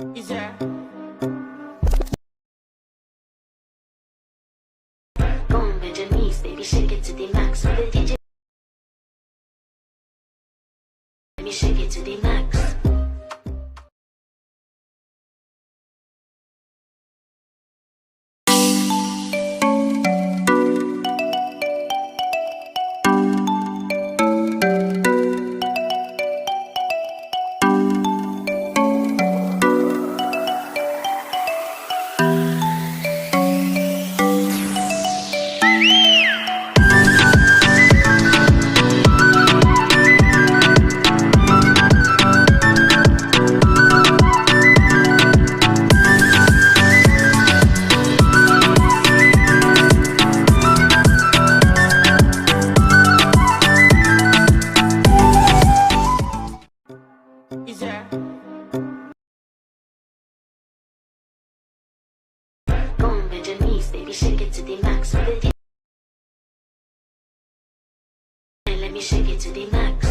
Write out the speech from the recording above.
Easier. Go on, bend your knees, baby, shake it to the max. With the DJ, let me shake it to the max. Easier. Go on, bend your knees, baby, shake it to the max. With the DJ, let me shake it to the max.